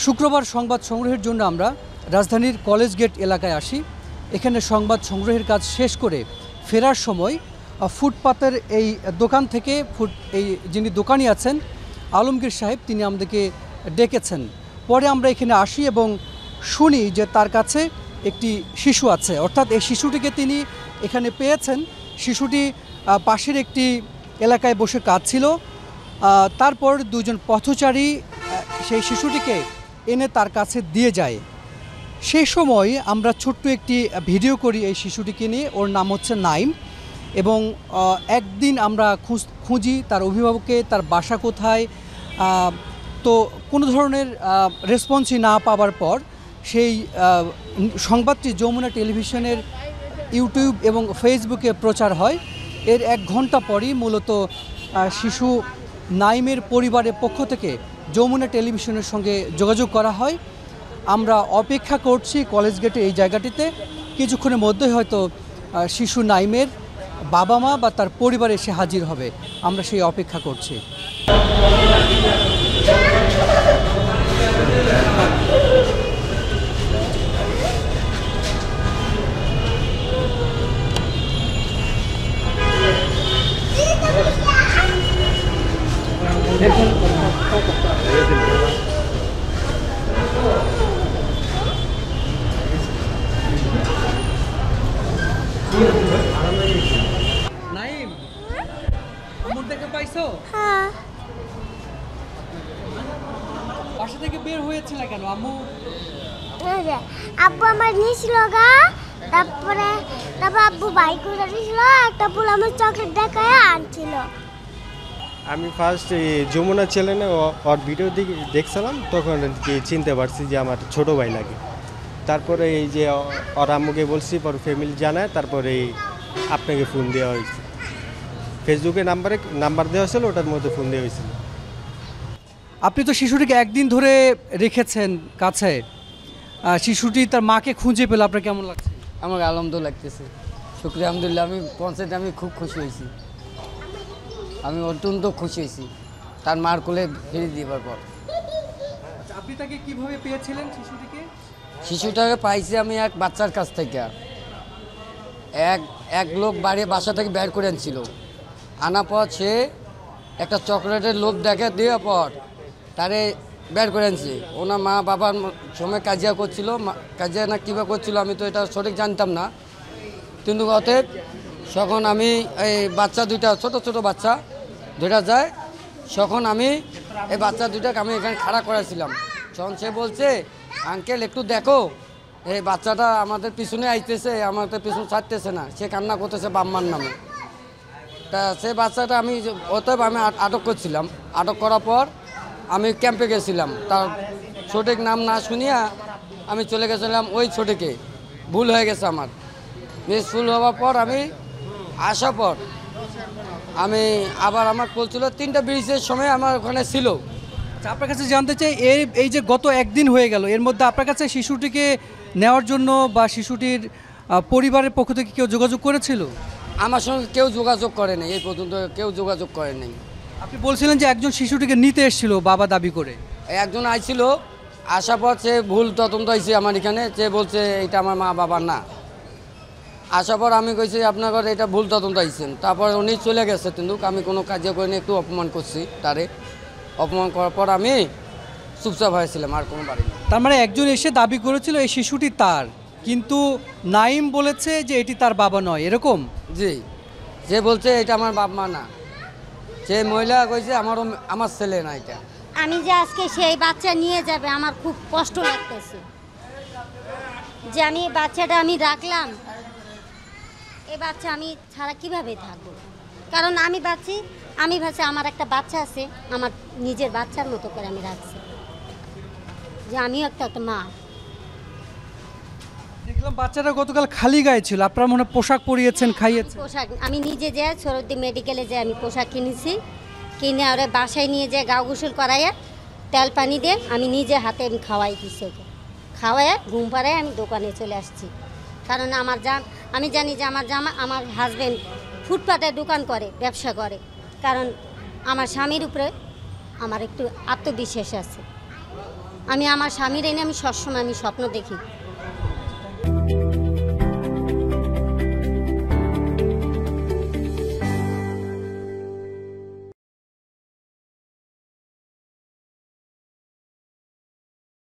শুক্রবার সংবাদ সংগ্রহের জন্য আমরা রাজধানীর কলেজ গেট এলাকায় আসি। এখানে সংবাদ সংগ্রহের কাজ শেষ করে ফেরার সময় ফুটপাতের এই দোকান থেকে এই যিনি দোকানি আছেন আলমগীর সাহেব, তিনি আমাদেরকে ডেকেছেন। পরে আমরা এখানে আসি এবং শুনি যে তার কাছে একটি শিশু আছে, অর্থাৎ এই শিশুটিকে তিনি এখানে পেয়েছেন। শিশুটি পাশের একটি এলাকায় বসে কাঁদছিল। তারপর দুজন পথচারী সেই শিশুটিকে এনে তার কাছে দিয়ে যায়। সেই সময় আমরা ছোট্ট একটি ভিডিও করি এই শিশুটিকে নিয়ে। ওর নাম হচ্ছে নাইম। এবং একদিন আমরা খুঁজি তার অভিভাবককে, তার বাসা কোথায়, তো কোনো ধরনের রেসপন্সই না পাওয়ার পর সেই সংবাদটি যমুনা টেলিভিশনের ইউটিউব এবং ফেসবুকে প্রচার হয়। এর 1 ঘন্টা পরই মূলত শিশু নাইমের পরিবারের পক্ষ থেকে যমুনা টেলিভিশনের সঙ্গে যোগাযোগ করা হয়। আমরা অপেক্ষা করছি কলেজ গেটে এই জায়গাটিতে। কিছুক্ষণের মধ্যেই হয়তো শিশু নাইমের বাবা মা বা তার পরিবার এসে হাজির হবে। আমরা সেই অপেক্ষা করছি। নাইম, আম্মুর দেখে পাইছো? হ্যাঁ। বাসা থেকে বের হয়েছে না কেন আম্মু? আব্বু আমার নিয়েছিল গা, তারপরে আব্বু বাইক করে দিয়েছিল, একটা ফুল আমার চকলেট দেখায় আনছিল। আমি ফার্স্ট এই যমুনা চ্যানেলে ওর ভিডিও দেখছিলাম, তখন চিনতে পারছি যে আমার ছোট ভাই লাগে। তারপরে এই যে ওর আম্মুকে বলছি, পর ফ্যামিলি জানায়, তারপরে এই আপনাকে ফোন দেওয়া হয়েছে। ফেসবুকে নাম্বার দেওয়া হয়েছিল, ওটার মধ্যে ফোন দেওয়া হয়েছিল। আপনি তো শিশুটিকে একদিন ধরে রেখেছেন কাছে, শিশুটি তার মাকে খুঁজে পেল, আপনার কেমন লাগছে? আমাকে আনন্দ লাগতেছে, শুক্রিয়া আলহামদুলিল্লাহ। আমি খুব খুশি হয়েছি, আমি অত্যন্ত খুশি হয়েছি তার মার কোলে ফিরে দেওয়ার পর। আপনি তাকে কিভাবে পেয়েছিলেন শিশুটিকে? শিশুটাকে পাইছি আমি এক বাচ্চার কাছ থেকে। এক লোক বাসা থেকে বের করে আনছিল, আনার পর সে একটা চকলেটের লোভ দেখে দেওয়ার পর তারে বের করে আনছে। ওনার মা বাবার সময় কাজিয়া করছিল, কাজিয়া না কীভাবে করছিল আমি তো এটা সঠিক জানতাম না। কিন্তু অতএব যখন আমি এই বাচ্চা দুইটা ছোট বাচ্চা দুইটা যায়, তখন আমি এই বাচ্চা দুইটাকে আমি এখানে খাড়া করেছিলাম। তখন সে বলছে, আঙ্কেল একটু দেখো, এই বাচ্চাটা আমাদের পিছনে আইতেছে, আমাদের পিছনে ছাড়তেছে না, সে কান্না করতেছে বাম্মার নামে। তা সে বাচ্চাটা আমি অতএব আমি আটক করছিলাম। আটক করার পর আমি ক্যাম্পে গেছিলাম, তার সঠিক নাম না শুনিয়া আমি চলে গেছিলাম ওই ছোটকে। ভুল হয়ে গেছে আমার, ভুল হওয়ার পর আমি আসার পর আমি আবার আমার কল ছিল 3টা ব্রিজের সময় আমার ওখানে ছিল। আপনার কাছে জানতে চাই, এই যে গত একদিন হয়ে গেল, এর মধ্যে আপনার কাছে শিশুটিকে নেওয়ার জন্য বা শিশুটির পরিবারের পক্ষ থেকে কেউ যোগাযোগ করেছিল? আমার সঙ্গে কেউ যোগাযোগ করে নাই, এই পর্যন্ত কেউ যোগাযোগ করে নাই। আপনি বলছিলেন যে একজন শিশুটিকে নিতে এসেছিল বাবা দাবি করে। একজন আইছিল, আসার পর সে ভুল তদন্ত আইছে আমার এখানে, সে বলছে এটা আমার মা বাবা না। আসার পর আমি কইছি আপনার ঘরে এটা ভুল তদন্ত আইছেন। তারপর উনি চলে গেছে, কিন্তু আমি কোনো কাজে করিনি, একটু অপমান করছি তারে। অপমান করার পর আমি চুপচাপ হয়েছিলাম, আর কোনো বাড়ি না। তার মানে একজন এসে দাবি করেছিল এই শিশুটি তার, কিন্তু নাইম বলেছে যে এটি তার বাবা নয়, এরকম? জি, যে বলছে এটা আমার বাপ মা না, সে মহিলা কইছে আমার ছেলে না এটা। আমি যে আজকে সেই বাচ্চা নিয়ে যাবে, আমার খুব কষ্ট লাগতেছে যে আমি বাচ্চাটা আমি রাখলাম, এই বাচ্চা আমি ছাড়া কিভাবে থাকবো? কারণ আমি ভাবছি আমার একটা বাচ্চা আছে, আমার নিজের বাচ্চার মতো করে আমি রাখছি, যে আমিও একটা মা। দেখলাম বাচ্চাটা গতকাল খালি গায়ে ছিল, আপনার মনে পোশাক পরিয়েছেন, খাইয়েছেন? পোশাক আমি নিজে যে সরদ্দি মেডিকেলে যে আমি পোশাক কিনেছি, কিনে ওরা বাসায় নিয়ে যে গা গোসল করাইয়া তেল পানি দিয়ে আমি নিজে হাতে আমি খাওয়াই দিচ্ছি, ওকে খাওয়াইয়া ঘুম পাড়ায় আমি দোকানে চলে আসছি। কারণ আমি জানি যে আমার হাজব্যান্ড ফুটপাতে দোকান করে, ব্যবসা করে, কারণ আমার স্বামীর উপরে আমার একটু আত্মবিশ্বাস আছে। আমি আমার স্বামীর এনে আমি সবসময় আমি স্বপ্ন দেখি